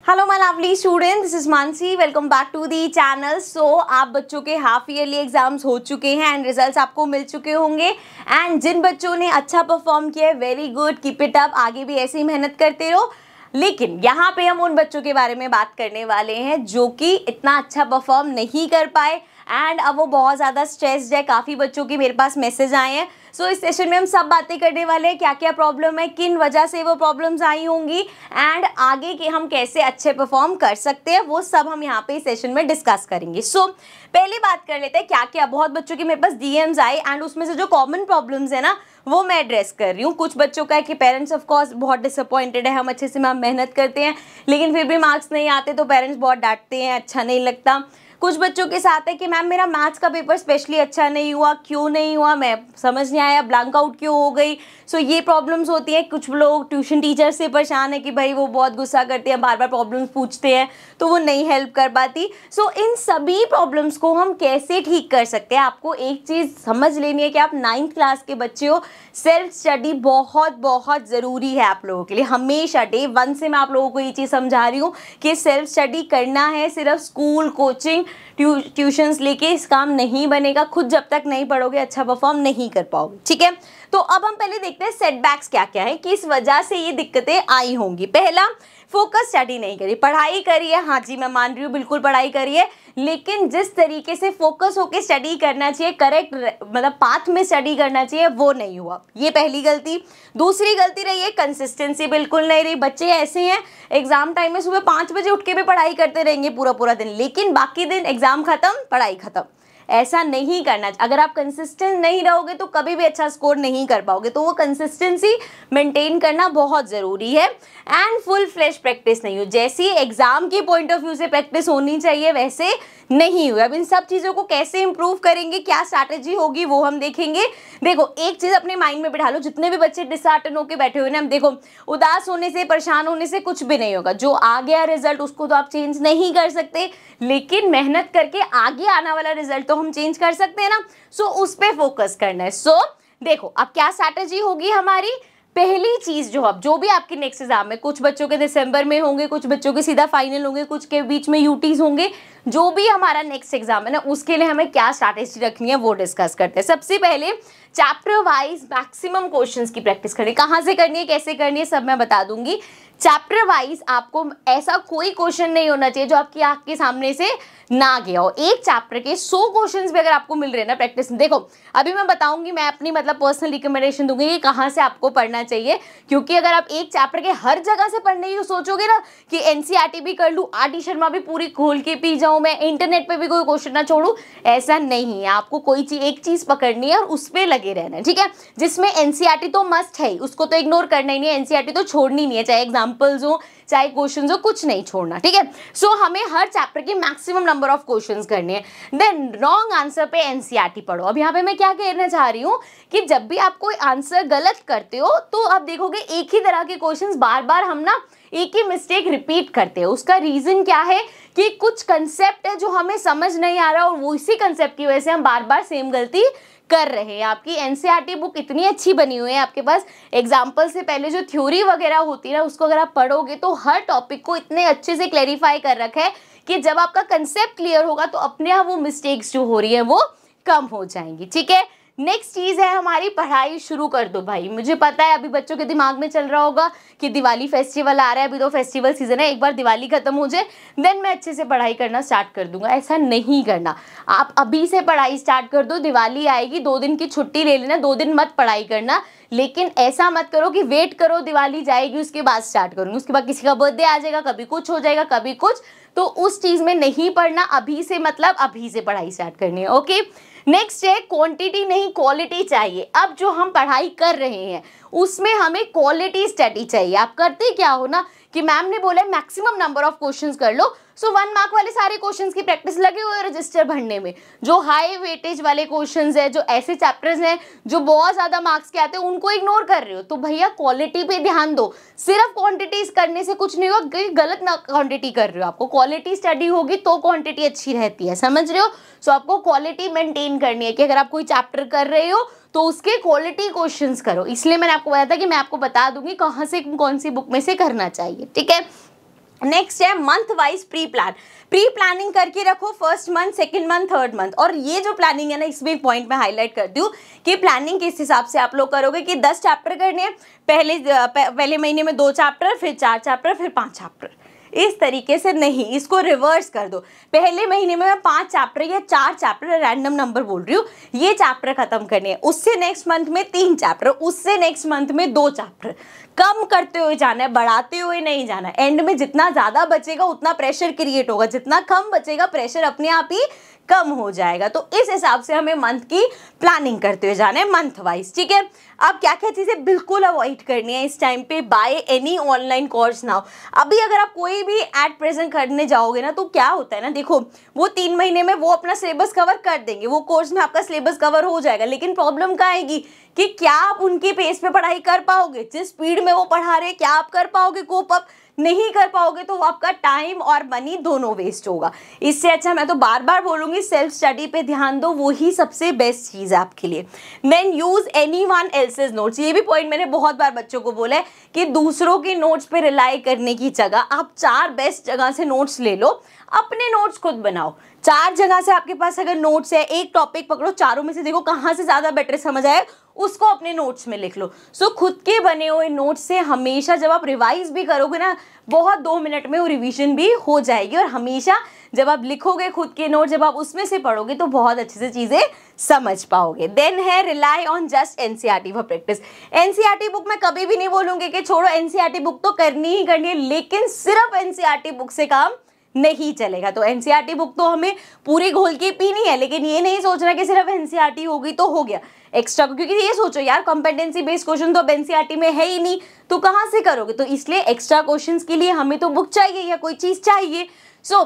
Hello my lovely student, this is Mansi. Welcome back to the channel. So आप बच्चों के half yearly exams हो चुके हैं एंड रिजल्ट्स आपको मिल चुके होंगे। एंड जिन बच्चों ने अच्छा परफॉर्म किया है, very good, keep it up, आगे भी ऐसे ही मेहनत करते रहो। लेकिन यहाँ पे हम उन बच्चों के बारे में बात करने वाले हैं जो कि इतना अच्छा परफॉर्म नहीं कर पाए एंड अब वो बहुत ज़्यादा स्ट्रेस्ड है। काफ़ी बच्चों के मेरे पास मैसेज आए हैं। सो इस सेशन में हम सब बातें करने वाले हैं, क्या क्या प्रॉब्लम है, किन वजह से वो प्रॉब्लम्स आई होंगी एंड आगे के हम कैसे अच्छे परफॉर्म कर सकते हैं, वो सब हम यहाँ पे इस सेशन में डिस्कस करेंगे। सो पहली बात कर लेते हैं क्या क्या बहुत बच्चों के मेरे पास डीएम्स आए एंड उसमें से जो कॉमन प्रॉब्लम्स है ना वो मैं एड्रेस कर रही हूँ। कुछ बच्चों का है कि पेरेंट्स ऑफ कोर्स बहुत डिसअपॉइंटेड है, हम अच्छे से मैम मेहनत करते हैं लेकिन फिर भी मार्क्स नहीं आते तो पेरेंट्स बहुत डांटते हैं, अच्छा नहीं लगता। कुछ बच्चों के साथ है कि मैम मेरा मैथ्स का पेपर स्पेशली अच्छा नहीं हुआ, क्यों नहीं हुआ, मैं समझ नहीं आया, ब्लैंक आउट क्यों हो गई। सो ये प्रॉब्लम्स होती हैं। कुछ लोग ट्यूशन टीचर से परेशान है कि भाई वो बहुत गुस्सा करते हैं, बार बार प्रॉब्लम्स पूछते हैं तो वो नहीं हेल्प कर पाती। सो इन सभी प्रॉब्लम्स को हम कैसे ठीक कर सकते हैं, आपको एक चीज़ समझ लेनी है कि आप 9th क्लास के बच्चे हो। सेल्फ स्टडी बहुत बहुत ज़रूरी है आप लोगों के लिए। हमेशा डे 1 से मैं आप लोगों को ये चीज़ समझा रही हूँ कि सेल्फ स्टडी करना है। सिर्फ स्कूल कोचिंग ट्यूशंस लेके इस काम नहीं बनेगा। खुद जब तक नहीं पढ़ोगे अच्छा परफॉर्म नहीं कर पाओगे। ठीक है, तो अब हम पहले देखते हैं सेटबैक्स क्या क्या है, किस वजह से ये दिक्कतें आई होंगी। पहला, फोकस स्टडी नहीं करी, पढ़ाई करी है, हाँ जी मैं मान रही हूँ, बिल्कुल पढ़ाई करी है, लेकिन जिस तरीके से फोकस होके स्टडी करना चाहिए, करेक्ट मतलब पाथ में स्टडी करना चाहिए, वो नहीं हुआ। ये पहली गलती। दूसरी गलती रही है कंसिस्टेंसी बिल्कुल नहीं रही। बच्चे ऐसे हैं एग्जाम टाइम में सुबह 5 बजे उठ के भी पढ़ाई करते रहेंगे पूरा पूरा दिन, लेकिन बाकी दिन एग्जाम खत्म, पढ़ाई खत्म। ऐसा नहीं करना। अगर आप कंसिस्टेंट नहीं रहोगे तो कभी भी अच्छा स्कोर नहीं कर पाओगे। तो वो कंसिस्टेंसी मेंटेन करना बहुत ज़रूरी है एंड फुल फ्लैश प्रैक्टिस नहीं हो। जैसी एग्जाम के पॉइंट ऑफ व्यू से प्रैक्टिस होनी चाहिए वैसे नहीं हुआ। अब इन सब चीज़ों को कैसे इंप्रूव करेंगे, क्या स्ट्रैटेजी होगी, वो हम देखेंगे। देखो एक चीज़ अपने माइंड में बिठा लो, जितने भी बच्चे डिसहार्टन होकर बैठे हुए ना, हम देखो उदास होने से, परेशान होने से कुछ भी नहीं होगा। जो आ गया रिजल्ट उसको तो आप चेंज नहीं कर सकते, लेकिन मेहनत करके आगे आने वाला रिजल्ट तो हम चेंज कर सकते हैं ना। सो उस पर फोकस करना है। सो देखो अब क्या स्ट्रैटेजी होगी हमारी। पहली चीज जो भी आपके नेक्स्ट एग्जाम में, कुछ बच्चों के दिसंबर में होंगे, कुछ बच्चों के सीधा फाइनल होंगे, कुछ के बीच में यूटीज होंगे, जो भी हमारा नेक्स्ट एग्जाम है ना उसके लिए हमें क्या स्ट्रैटेजी रखनी है वो डिस्कस करते हैं। सबसे पहले चैप्टर वाइज मैक्सिमम क्वेश्चंस की प्रैक्टिस करनी है। कहाँ से करनी है, कैसे करनी है, सब मैं बता दूंगी। चैप्टर वाइज आपको ऐसा कोई क्वेश्चन नहीं होना चाहिए जो आपकी आंख के सामने से ना गया हो। एक चैप्टर के 100 क्वेश्चंस भी अगर आपको मिल रहे हैं ना प्रैक्टिस में, देखो अभी मैं बताऊंगी, मैं अपनी मतलब पर्सनल रिकमेंडेशन दूंगी कि कहाँ से आपको पढ़ना चाहिए। क्योंकि अगर आप एक चैप्टर के हर जगह से पढ़ने की सोचोगे ना कि एनसीईआरटी भी कर लूँ, आरटी शर्मा भी पूरी खोल के पी जाऊँ, मैं इंटरनेट पे भी कोई क्वेश्चन ना छोड़ूं, ऐसा नहीं है। आपको कोई चीज एक चीज पकड़नी है और उस पर लगे रहना है। ठीक है, जिसमें एनसीईआरटी तो मस्ट है, उसको तो इग्नोर करना ही नहीं है, एनसीईआरटी तो छोड़नी नहीं है, चाहे एग्जाम्पल्स हो चाहे क्वेश्चंस हो, कुछ नहीं छोड़ना। ठीक है, सो हमें हर चैप्टर के मैक्सिमम नंबर ऑफ क्वेश्चंस करने हैं। देन रॉन्ग आंसर पे एनसीईआरटी पढ़ो। अब यहाँ पे मैं क्या कहना चाह रही हूँ कि जब भी आप कोई आंसर गलत करते हो तो आप देखोगे एक ही तरह के क्वेश्चंस बार बार हम ना एक ही मिस्टेक रिपीट करते हैं। उसका रीजन क्या है कि कुछ कंसेप्ट है जो हमें समझ नहीं आ रहा और वो इसी कंसेप्ट की वजह से हम बार बार सेम गलती कर रहे हैं। आपकी एनसीईआरटी बुक इतनी अच्छी बनी हुई है, आपके पास एग्जाम्पल से पहले जो थ्योरी वगैरह होती है ना उसको अगर आप पढ़ोगे तो हर टॉपिक को इतने अच्छे से क्लैरिफाई कर रखा है कि जब आपका कंसेप्ट क्लियर होगा तो अपने आप वो मिस्टेक्स जो हो रही है वो कम हो जाएंगी। ठीक है, नेक्स्ट चीज़ है हमारी पढ़ाई शुरू कर दो भाई। मुझे पता है अभी बच्चों के दिमाग में चल रहा होगा कि दिवाली फेस्टिवल आ रहा है, अभी तो फेस्टिवल सीजन है, एक बार दिवाली खत्म हो जाए देन मैं अच्छे से पढ़ाई करना स्टार्ट कर दूंगा। ऐसा नहीं करना, आप अभी से पढ़ाई स्टार्ट कर दो। दिवाली आएगी, 2 दिन की छुट्टी ले लेना, 2 दिन मत पढ़ाई करना, लेकिन ऐसा मत करो कि वेट करो दिवाली जाएगी उसके बाद स्टार्ट करूँगी, उसके बाद किसी का बर्थडे आ जाएगा, कभी कुछ हो जाएगा, कभी कुछ, तो उस चीज़ में नहीं पढ़ना। अभी से मतलब अभी से पढ़ाई स्टार्ट करनी है। ओके, नेक्स्ट है क्वांटिटी नहीं क्वालिटी चाहिए। अब जो हम पढ़ाई कर रहे हैं उसमें हमें क्वालिटी स्टडी चाहिए। आप करते क्या हो ना कि मैम ने बोला मैक्सिमम नंबर ऑफ क्वेश्चंस कर लो, सो 1 मार्क वाले सारे क्वेश्चंस की प्रैक्टिस लगे हुए रजिस्टर भरने में। जो हाई वेटेज वाले क्वेश्चंस है, जो ऐसे चैप्टर्स हैं जो बहुत ज्यादा मार्क्स के आते हैं, उनको इग्नोर कर रहे हो। तो भैया क्वालिटी पे ध्यान दो। सिर्फ क्वांटिटीज करने से कुछ नहीं होगा, गलत ना क्वांटिटी कर रहे हो। आपको क्वालिटी स्टडी होगी तो क्वांटिटी अच्छी रहती है, समझ रहे हो। सो आपको क्वालिटी मेंटेन करनी है कि अगर आप कोई चैप्टर कर रहे हो तो उसके क्वालिटी क्वेश्चंस करो। इसलिए मैंने आपको बताया था कि मैं आपको बता दूंगी कहाँ से कौन सी बुक में से करना चाहिए। ठीक है, नेक्स्ट है month wise pre plan. Pre planning करके रखो, first month, second month, third month. और ये जो प्लानिंग है ना, इसमें एक पॉइंट मैं हाईलाइट करती हूँ कि प्लानिंग किस हिसाब से आप लोग करोगे कि 10 चैप्टर करने हैं, पहले महीने में 2 चैप्टर, फिर 4 चैप्टर, फिर 5 चैप्टर। इस तरीके से नहीं, इसको रिवर्स कर दो। पहले महीने में मैं 5 चैप्टर या 4 चैप्टर, रैंडम नंबर बोल रही हूँ, ये चैप्टर खत्म करने हैं। उससे नेक्स्ट मंथ में 3 चैप्टर, उससे नेक्स्ट मंथ में 2 चैप्टर। कम करते हुए जाना है, बढ़ाते हुए नहीं जाना। एंड में जितना ज्यादा बचेगा उतना प्रेशर क्रिएट होगा, जितना कम बचेगा प्रेशर अपने आप ही कम हो जाएगा। तो इस हिसाब से हमें मंथ की प्लानिंग करते हुए जाना है, मंथ वाइज। ठीक है, अब क्या क्या चीजें बिल्कुल अवॉइड करनी है इस टाइम पे? By any online course now. अभी अगर आप कोई भी एट प्रेजेंट करने जाओगे ना, तो क्या होता है ना, देखो वो 3 महीने में वो अपना सिलेबस कवर कर देंगे, वो कोर्स में आपका सिलेबस कवर हो जाएगा, लेकिन प्रॉब्लम क्या आएगी कि क्या आप उनके पेस पे पढ़ाई कर पाओगे? जिस स्पीड में वो पढ़ा रहे, क्या आप कर पाओगे कोप अप? नहीं कर पाओगे, तो आपका टाइम और मनी दोनों वेस्ट होगा। इससे अच्छा मैं तो बार बार बोलूंगी, सेल्फ स्टडी पे ध्यान दो, वो ही सबसे बेस्ट चीज है आपके लिए। Then use anyone else's notes. ये भी पॉइंट मैंने बहुत बार बच्चों को बोला है कि दूसरों के नोट्स पे रिलाई करने की जगह आप 4 बेस्ट जगह से नोट्स ले लो, अपने नोट्स खुद बनाओ। 4 जगह से आपके पास अगर नोट्स है, एक टॉपिक पकड़ो, चारों में से देखो कहाँ से ज्यादा बेटर समझ आए, उसको अपने नोट्स में लिख लो। सो खुद के बने हुए नोट्स से हमेशा जब आप रिवाइज भी करोगे ना, बहुत 2 मिनट में वो रिवीजन भी हो जाएगी। और हमेशा जब आप लिखोगे खुद के नोट, जब आप उसमें से पढ़ोगे तो बहुत अच्छे से चीजें समझ पाओगे। देन है rely on just NCERT for practice. NCERT book मैं कभी भी नहीं बोलूंगी कि छोड़ो, एनसीईआरटी बुक तो करनी ही करनी है, लेकिन सिर्फ एनसीईआरटी बुक से काम नहीं चलेगा। तो एनसीईआरटी बुक तो हमें पूरी घोल के पीनी है, लेकिन ये नहीं सोचना कि सिर्फ एनसीईआरटी होगी तो हो गया। एक्स्ट्रा, क्योंकि ये सोचो यार, कॉम्पिटेंसी बेस्ड क्वेश्चन तो अब एनसीईआरटी में है ही नहीं, तो कहाँ से करोगे? तो इसलिए एक्स्ट्रा क्वेश्चंस के लिए हमें तो बुक चाहिए या कोई चीज चाहिए। सो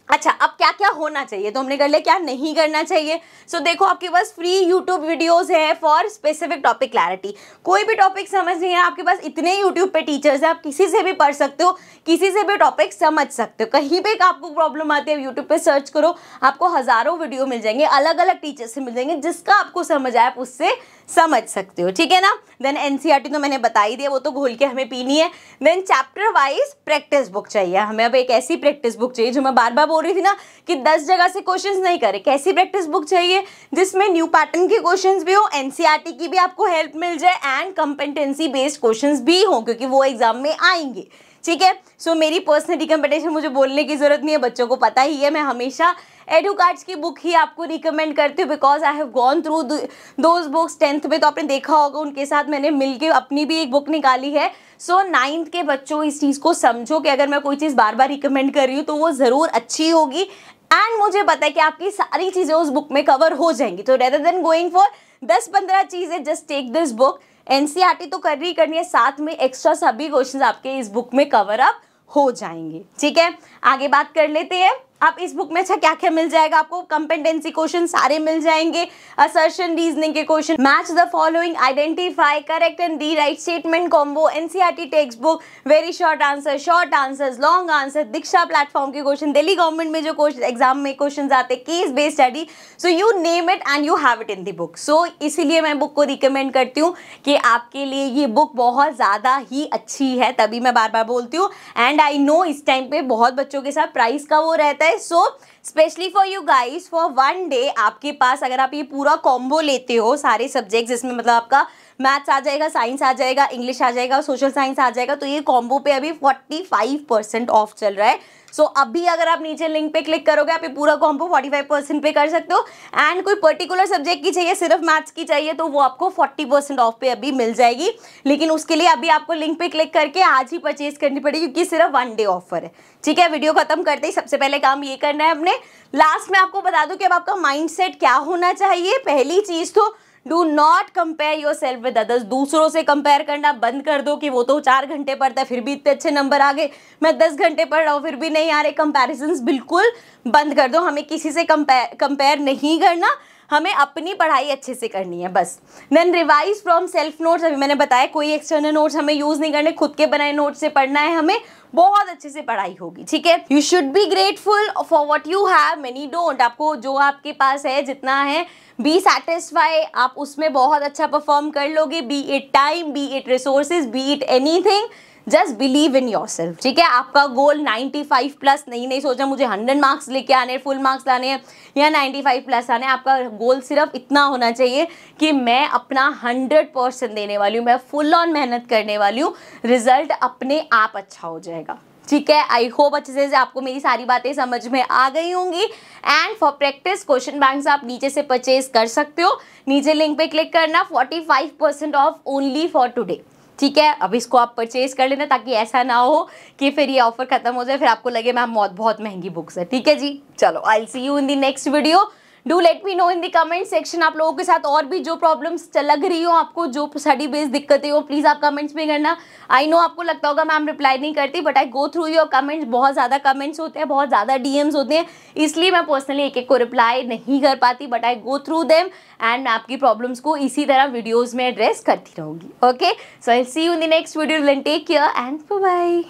अच्छा, अब क्या क्या होना चाहिए? तो हमने कर लिया क्या नहीं करना चाहिए। सो देखो, आपके पास फ्री यूट्यूब वीडियोस है फॉर स्पेसिफिक टॉपिक क्लैरिटी। कोई भी टॉपिक समझ नहीं है, आपके पास इतने यूट्यूब पे टीचर्स हैं, आप किसी से भी पढ़ सकते हो, किसी से भी टॉपिक समझ सकते हो। कहीं पे आपको प्रॉब्लम आती है, यूट्यूब पे सर्च करो, आपको हजारों वीडियो मिल जाएंगे, अलग अलग टीचर से मिल जाएंगे, जिसका आपको समझ आए आप उससे समझ सकते हो। ठीक है ना। देन एनसीईआरटी तो मैंने बता ही दिया, वो तो घोल के हमें पीनी है। Then chapter wise practice book चाहिए हमें। अब एक ऐसी प्रैक्टिस बुक चाहिए, जो मैं बार बार बोल रही थी ना कि 10 जगह से क्वेश्चंस नहीं करे, कैसी प्रैक्टिस बुक चाहिए जिसमें न्यू पैटर्न के क्वेश्चंस भी हो, एनसीईआरटी की भी आपको हेल्प मिल जाए, एंड कॉम्पिटेंसी बेस्ड क्वेश्चंस भी हो, क्योंकि वो एग्जाम में आएंगे। ठीक है। सो मेरी पर्सनल रिकमेंडेशन, मुझे बोलने की जरूरत नहीं है, बच्चों को पता ही है, मैं हमेशा एडुकार्ड्स की बुक ही आपको रिकमेंड करती हूँ, because I have gone through those books. 10th में तो आपने देखा होगा, उनके साथ मैंने मिलके अपनी भी एक बुक निकाली है। सो 9th के बच्चों इस चीज़ को समझो कि अगर मैं कोई चीज़ बार बार रिकमेंड कर रही हूँ तो वो ज़रूर अच्छी होगी, एंड मुझे पता है कि आपकी सारी चीज़ें उस बुक में कवर हो जाएंगी। तो रेदर देन गोइंग फॉर 10-15 चीज़ें, just take this book. NCERT तो करनी है, साथ में एक्स्ट्रा सभी क्वेश्चंस आपके इस बुक में कवर अप हो जाएंगे। ठीक है, आगे बात कर लेते हैं। आप इस बुक में अच्छा क्या क्या मिल जाएगा आपको? कॉम्पिटेंसी क्वेश्चन सारे मिल जाएंगे, असर्शन रीजनिंग के question, match the following, identify, correct and rewrite statement combo, NCERT text book, very short answer, short answers, long answer, Diksha platform के क्वेश्चन, दिल्ली गवर्नमेंट में जो क्वेश्चन एग्जाम में क्वेश्चन आते हैं, case based study. So you name it and you have it in the book. So इसीलिए मैं book को recommend करती हूँ कि आपके लिए ये बुक बहुत ज़्यादा ही अच्छी है, तभी मैं बार बार बोलती हूँ। एंड आई नो इस टाइम पे बहुत बच्चों के साथ प्राइस का वो रहता है। So specially for you guys, for 1 day आपके पास अगर आप ये पूरा कॉम्बो लेते हो, सारे सब्जेक्ट्स, जिसमें मतलब आपका मैथ्स आ जाएगा, साइंस आ जाएगा, इंग्लिश आ जाएगा, सोशल साइंस आ जाएगा, तो ये कॉम्बो पे अभी 45% ऑफ चल रहा है। सो अभी अगर आप नीचे लिंक पे क्लिक करोगे, आप ये पूरा कॉम्बो 45% पे कर सकते हो। एंड कोई पर्टिकुलर सब्जेक्ट की चाहिए, सिर्फ मैथ्स की चाहिए, तो वो आपको 40% ऑफ पे अभी मिल जाएगी। लेकिन उसके लिए अभी आपको लिंक पे क्लिक करके आज ही परचेज करनी पड़ेगी, क्योंकि सिर्फ 1 डे ऑफर है। ठीक है, वीडियो खत्म करते ही सबसे पहले काम ये करना है अपने। लास्ट में आपको बता दूं कि अब आपका माइंडसेट क्या होना चाहिए। पहली चीज तो do not compare your self with others. दूसरों से कंपेयर करना बंद कर दो कि वो तो 4 घंटे पढ़ता है फिर भी इतने अच्छे नंबर आ गए, मैं 10 घंटे पढ़ रहा हूँ फिर भी नहीं आ रहे। कंपैरिजंस बिल्कुल बंद कर दो। हमें किसी से कंपेयर नहीं करना, हमें अपनी पढ़ाई अच्छे से करनी है बस। Then revise from self notes. अभी मैंने बताया कोई एक्सटर्नल नोट्स हमें यूज नहीं करने, खुद के बनाए नोट्स से पढ़ना है, हमें बहुत अच्छे से पढ़ाई होगी। ठीक है, you should be grateful for what you have, many don't. आपको जो आपके पास है, जितना है, बी सैटिस्फाई, आप उसमें बहुत अच्छा परफॉर्म कर लोगे। B it time, B it resources, B it anything, just believe in yourself, ठीक है। आपका गोल 95 प्लस नहीं सोचना मुझे 100 मार्क्स लेके आने, फुल मार्क्स लाने हैं या 95 प्लस आने। आपका गोल सिर्फ इतना होना चाहिए कि मैं अपना 100% देने वाली हूँ, मैं फुल ऑन मेहनत करने वाली हूँ, रिजल्ट अपने आप अच्छा हो जाएगा, ठीक है। आई होप अच्छे से आपको मेरी सारी बातें समझ में आ गई होंगी। And for practice question banks आप नीचे से परचेज कर सकते हो, नीचे लिंक पे क्लिक करना, 45% ऑफ ओनली फॉर टुडे, ठीक है। अब इसको आप परचेज कर लेना ताकि ऐसा ना हो कि फिर ये ऑफर खत्म हो जाए, फिर आपको लगे मैम बहुत महंगी बुक्स है, ठीक है जी। चलो I see you in the next video. Do let me know in the comment section आप लोगों के साथ और भी जो प्रॉब्लम्स लग रही हो आपको, जो स्टडी बेस्ड दिक्कतें हो, प्लीज़ आप कमेंट्स में करना। आई नो आपको लगता होगा मैम रिप्लाई नहीं करती, but I go through your comments, बहुत ज़्यादा कमेंट्स होते हैं, बहुत ज़्यादा डीएम्स होते हैं, इसलिए मैं पर्सनली एक को रिप्लाई नहीं कर पाती, but I go through them and मैं आपकी प्रॉब्लम्स को इसी तरह वीडियोज़ में एड्रेस करती रहूँगी। Okay, so I see you in the next video, take care and bye bye.